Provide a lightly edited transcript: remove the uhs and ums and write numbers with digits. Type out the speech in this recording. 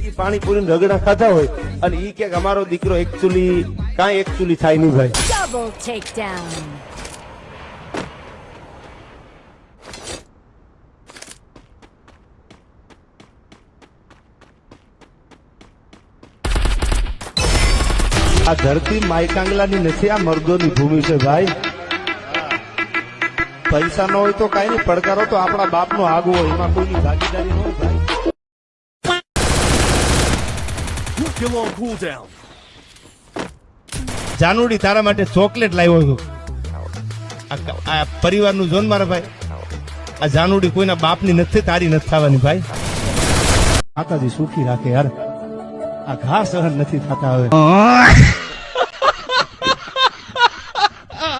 ઈ પાણીપુરી રગડા ખાધા હોય અને ઈ કે અમારો દીકરો એકચ્યુઅલી થાય નહીં ભાઈ. Double takedown. આ ધરતી માયકાંગલાની નથી, આ મર્દોની ભૂમિ છે ભાઈ. પૈસા ન હોય તો કઈ નહીં, પડકારો તો આપણા બાપનો આગવો હોય, એમાં કોઈની ભાગીદારી ન હોય ભાઈ. જાનુડી તારા માટે ચોકલેટ લાવ્યો છું. આ પરિવારનું જોન મારા ભાઈ. આ જાનુડી કોઈના બાપની નથી, તારી નથી થવાની ભાઈ. માતાજી સુખી રાખે યાર. આ ઘા સહન નથી થતા હવે.